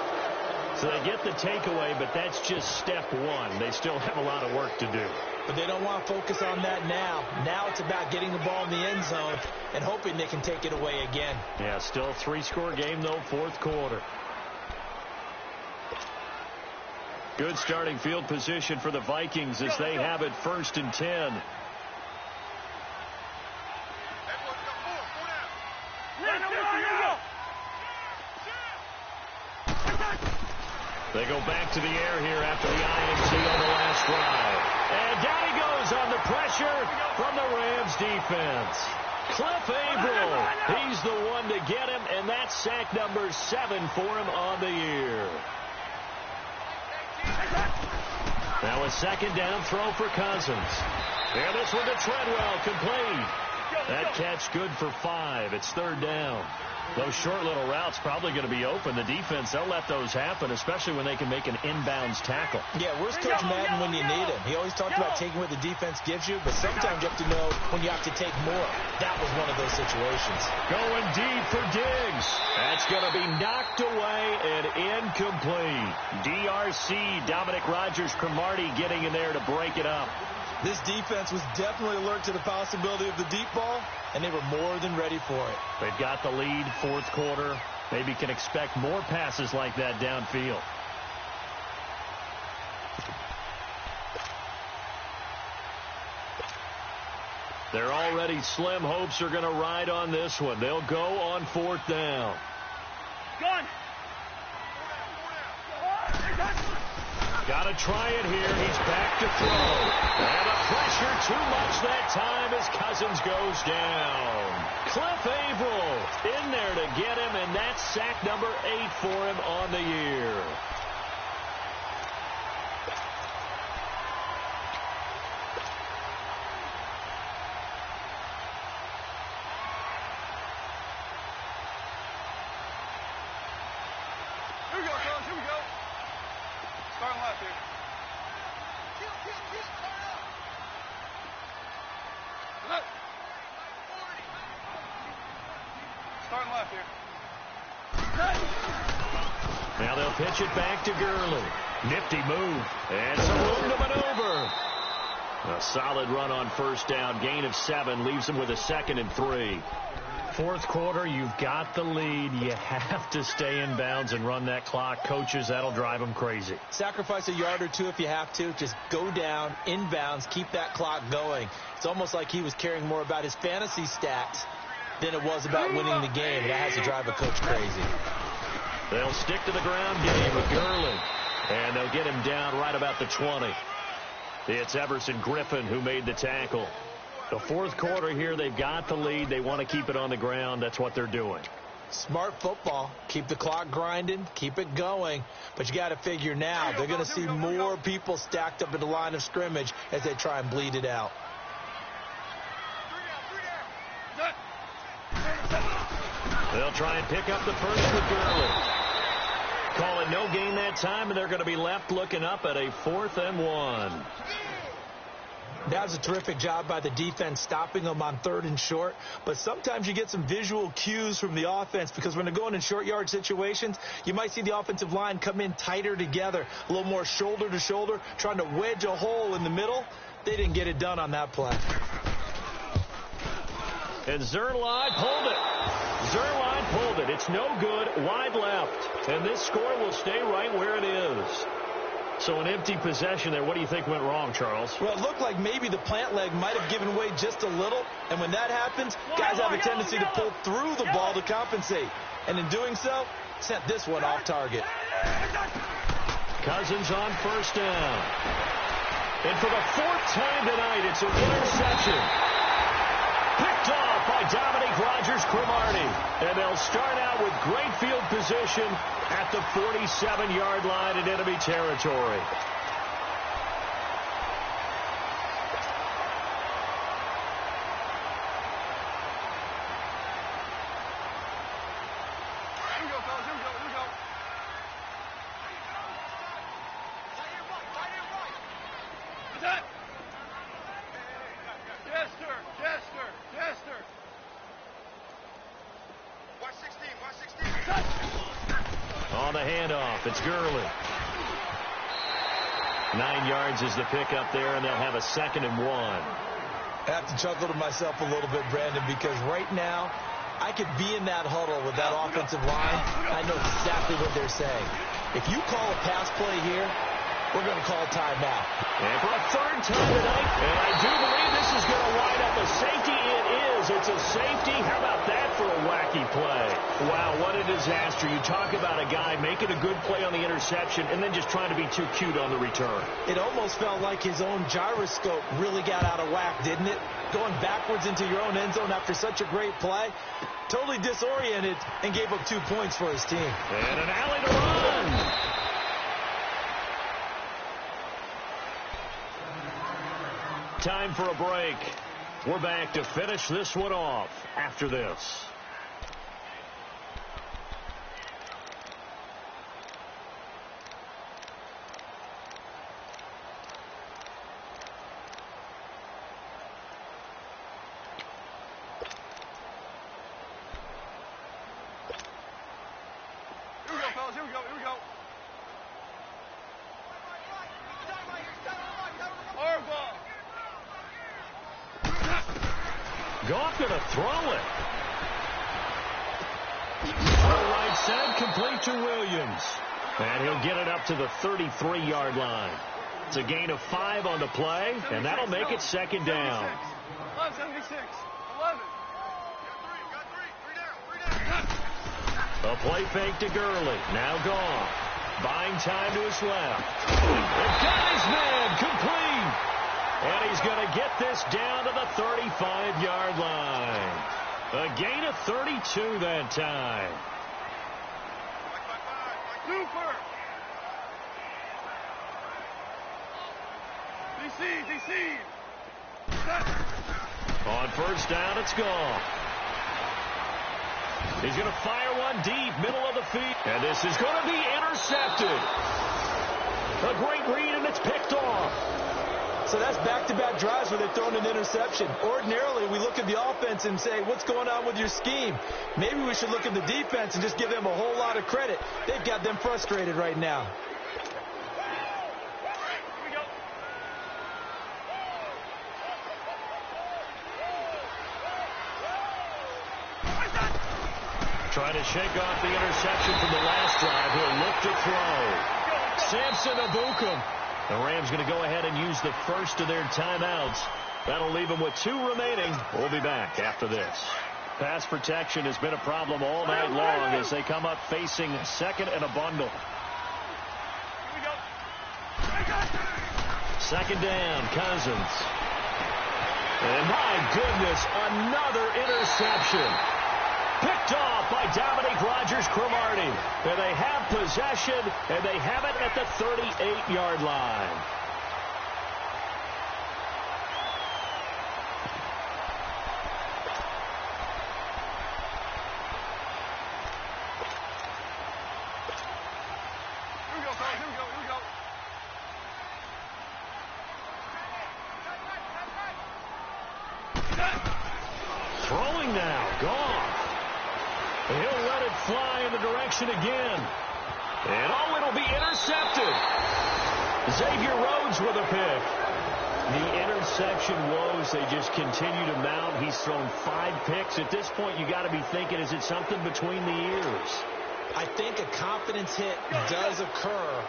S3: So they get the takeaway, but that's just step 1. They still have a lot of work to do.
S1: But they don't want to focus on that now. Now it's about getting the ball in the end zone and hoping they can take it away again. Yeah,
S3: still a 3-score game, though, 4th quarter. Good starting field position for the Vikings as they have it 1st and 10. They go back to the air here after the INT on the last drive. And down he goes on the pressure from the Rams defense. Cliff Averill, he's the one to get him, and that's sack number 7 for him on the year. Now a 2nd down throw for Cousins. And this one to Treadwell, complete. That catch good for 5. It's 3rd down. Those short little routes probably going to be open. The defense, they'll let those happen, especially when they can make an inbounds tackle.
S1: Yeah, where's Coach Madden when you need him? He always talked about taking what the defense gives you, but sometimes you have to know when you have to take more. That was one of those situations.
S3: Going deep for Diggs. That's going to be knocked away and incomplete. DRC, Dominic Rodgers-Cromartie getting in there to break it up.
S1: This defense was definitely alert to the possibility of the deep ball, and they were more than ready for it.
S3: They've got the lead, 4th quarter. Maybe can expect more passes like that downfield. They're already slim hopes are going to ride on this one. They'll go on 4th down.
S2: Gun.
S3: Got to try it here. He's back to throw. And the pressure too much that time as Cousins goes down. Cliff Averill in there to get him, and that's sack number 8 for him on the year.
S2: Here we go, fellas. Here we go. Starting left here. Starting left here.
S3: Now they'll pitch it back to Gurley. Nifty move. And some room to maneuver. A solid run on 1st down. Gain of 7 leaves him with a 2nd and 3. Fourth quarter, you've got the lead. You have to stay in bounds and run that clock. Coaches, that'll drive them crazy.
S1: Sacrifice a yard or two if you have to. Just go down, inbounds, keep that clock going. It's almost like he was caring more about his fantasy stats than it was about winning the game. That has to drive a coach crazy.
S3: They'll stick to the ground game with Gurley, and they'll get him down right about the 20. It's Everson Griffin who made the tackle. The fourth quarter here, they've got the lead. They want to keep it on the ground. That's what they're doing.
S1: Smart football. Keep the clock grinding. Keep it going. But you got to figure now they're going to see more people stacked up at the line of scrimmage as they try and bleed it out.
S3: They'll try and pick up the first with Gurley. Call it no gain that time, and they're going to be left looking up at a 4th and 1.
S1: That was a terrific job by the defense stopping them on 3rd and short. But sometimes you get some visual cues from the offense because when they're going in short yard situations, you might see the offensive line come in tighter together, a little more shoulder to shoulder, trying to wedge a hole in the middle. They didn't get it done on that play.
S3: And Zerline pulled it. Zerline pulled it. It's no good. Wide left. And this score will stay right where it is. So an empty possession there. What do you think went wrong, Charles?
S1: Well, it looked like maybe the plant leg might have given way just a little. And when that happens, guys have a tendency to pull through the ball to compensate. And in doing so, sent this one off target.
S3: Cousins on first down. And for the 4th time tonight, it's an interception. Picked off by Dominique Rodgers-Cromartie. And they'll start out with great field position at the 47-yard line in enemy territory. On the handoff, it's Gurley. 9 yards is the pickup there, and they'll have a 2nd and 1.
S1: I have to chuckle to myself a little bit, Brandon, because right now I could be in that huddle with that offensive line. I know exactly what they're saying. If you call a pass play here, we're going to call timeout.
S3: And for a 3rd time tonight, and I do believe this is going to wind up a safety. It is. It's a safety. How about that for a wacky play? Wow, what a disaster. You talk about a guy making a good play on the interception and then just trying to be too cute on the return.
S1: It almost felt like his own gyroscope really got out of whack, didn't it? Going backwards into your own end zone after such a great play. Totally disoriented and gave up 2 points for his team.
S3: And an alley to run. Time for a break. We're back to finish this one off after this.
S2: Here we go, fellas. Here we go. Here we go. Our ball.
S3: Goff going to throw it. On the right side, complete to Williams. And he'll get it up to the 33-yard line. It's a gain of 5 on the play, and that'll make it 2nd down.
S2: 76. 11.
S3: A play fake to Gurley. Now Goff. Buying time to his left. And got his man complete. And he's going to get this down to the 35-yard line. A gain of 32 that time.
S2: Super. DC.
S3: On first down, it's Goff. He's going to fire one deep, middle of the field. And this is going to be intercepted. A great read, and it's picked off.
S1: So that's back-to-back drives where they've thrown an interception. Ordinarily, we look at the offense and say, what's going on with your scheme? Maybe we should look at the defense and just give them a whole lot of credit. They've got them frustrated right now.
S3: Trying to shake off the interception from the last drive. He'll look to throw. Samson Abukum. The Rams going to go ahead and use the first of their timeouts. That'll leave them with 2 remaining. We'll be back after this. Pass protection has been a problem all night long as they come up facing second and a bundle. Second down, Cousins. And my goodness, another interception. Picked off by Dominique Rodgers-Cromartie. And they have possession, and they have it at the 38-yard line. Throwing now, Goff. He'll let it fly in the direction again. And it'll be intercepted. Xavier Rhodes with a pick. The interception woes, they just continue to mount. He's thrown 5 picks. At this point, you got to be thinking, is it something between the ears?
S1: I think a confidence hit does occur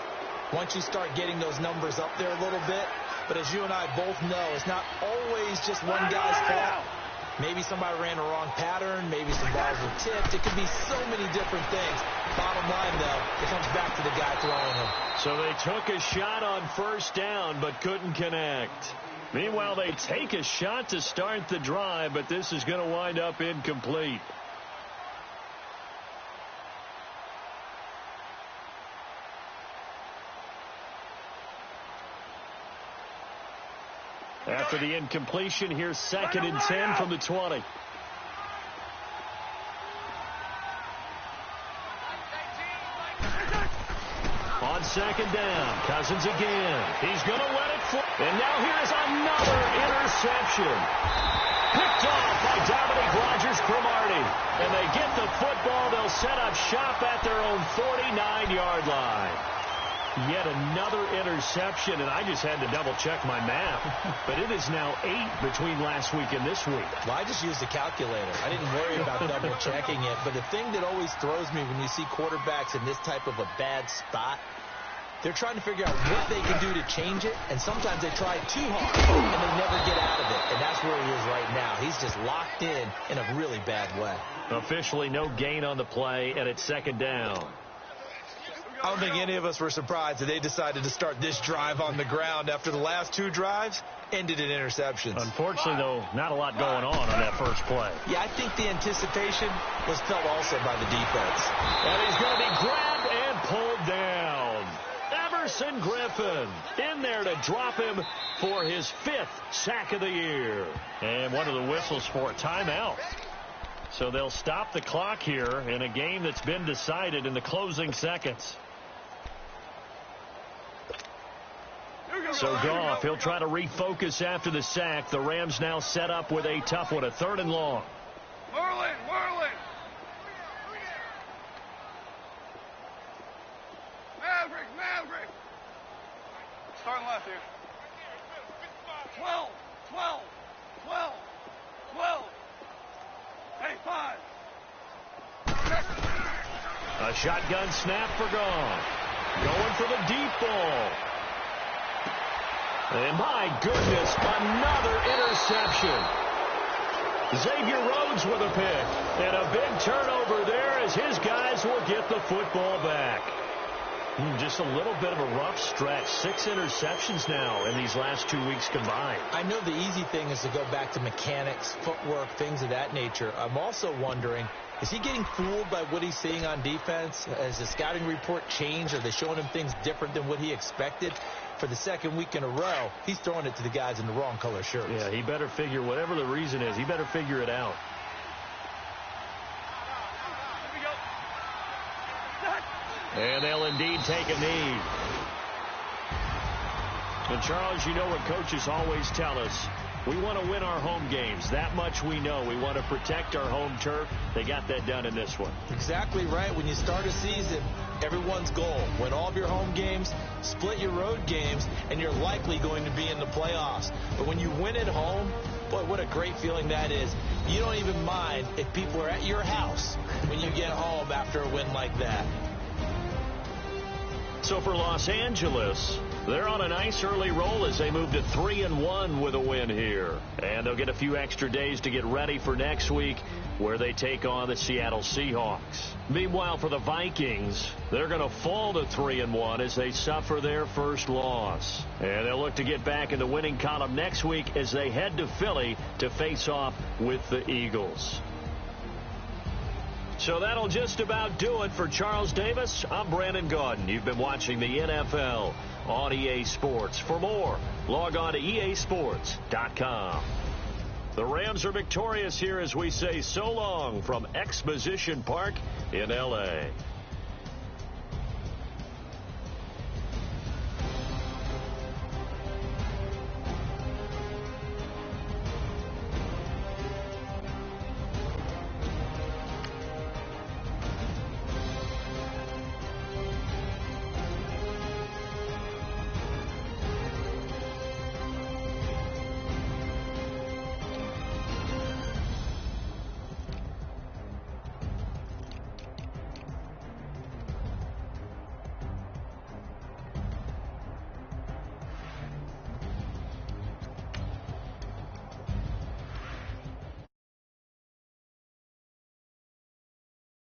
S1: once you start getting those numbers up there a little bit. But as you and I both know, it's not always just one guy's fault. Maybe somebody ran a wrong pattern. Maybe some balls were tipped. It could be so many different things. Bottom line, though, it comes back to the guy throwing them.
S3: So they took a shot on first down but couldn't connect. Meanwhile, they take a shot to start the drive, but this is going to wind up incomplete. After the incompletion, here's 2nd and 10 from the 20. On 2nd down, Cousins again. He's going to let it fly. And now here's another interception. Picked off by Dominique Rodgers-Cromartie. And they get the football. They'll set up shop at their own 49-yard line. Yet another interception, and I just had to double-check my math. But it is now 8 between last week and this week.
S1: Well, I just used a calculator. I didn't worry about double-checking it. But the thing that always throws me when you see quarterbacks in this type of a bad spot, they're trying to figure out what they can do to change it, and sometimes they try too hard, and they never get out of it. And that's where he is right now. He's just locked in a really bad way.
S3: Officially no gain on the play, and it's 2nd down.
S1: I don't think any of us were surprised that they decided to start this drive on the ground after the last 2 drives ended in interceptions.
S3: Unfortunately, though, not a lot going on that first play.
S1: Yeah, I think the anticipation was felt also by the defense.
S3: And he's going to be grabbed and pulled down. Everson Griffin in there to drop him for his 5th sack of the year. And one of the whistles for a timeout. So they'll stop the clock here in a game that's been decided in the closing seconds. So Goff, he'll try to refocus after the sack. The Rams now set up with a tough one, a 3rd and long.
S2: Merlin. Maverick. Starting left here. 12. Hey, 5.
S3: A shotgun snap for Goff. Going for the deep ball. And my goodness, another interception. Xavier Rhodes with a pick. And a big turnover there as his guys will get the football back. Just a little bit of a rough stretch. 6 interceptions now in these last 2 weeks combined.
S1: I know the easy thing is to go back to mechanics, footwork, things of that nature. I'm also wondering, is he getting fooled by what he's seeing on defense? Has the scouting report changed? Are they showing him things different than what he expected? For the 2nd week in a row, he's throwing it to the guys in the wrong color shirts.
S3: Yeah, he better figure, whatever the reason is, he better figure it out. And they'll indeed take a knee. And Charles, you know what coaches always tell us. We want to win our home games. That much we know. We want to protect our home turf. They got that done in this one.
S1: Exactly right. When you start a season, everyone's goal, win all of your home games, split your road games, and you're likely going to be in the playoffs. But when you win at home, boy, what a great feeling that is. you don't even mind if people are at your house when you get home after a win like that.
S3: So for Los Angeles, they're on a nice early roll as they move to 3-1 with a win here. And they'll get a few extra days to get ready for next week, where they take on the Seattle Seahawks. Meanwhile, for the Vikings, they're going to fall to 3-1 as they suffer their first loss. And they'll look to get back in the winning column next week as they head to Philly to face off with the Eagles. So that'll just about do it for Charles Davis. I'm Brandon Gaudin. You've been watching the NFL on EA Sports. For more, log on to easports.com. The Rams are victorious here as we say so long from Exposition Park in L.A.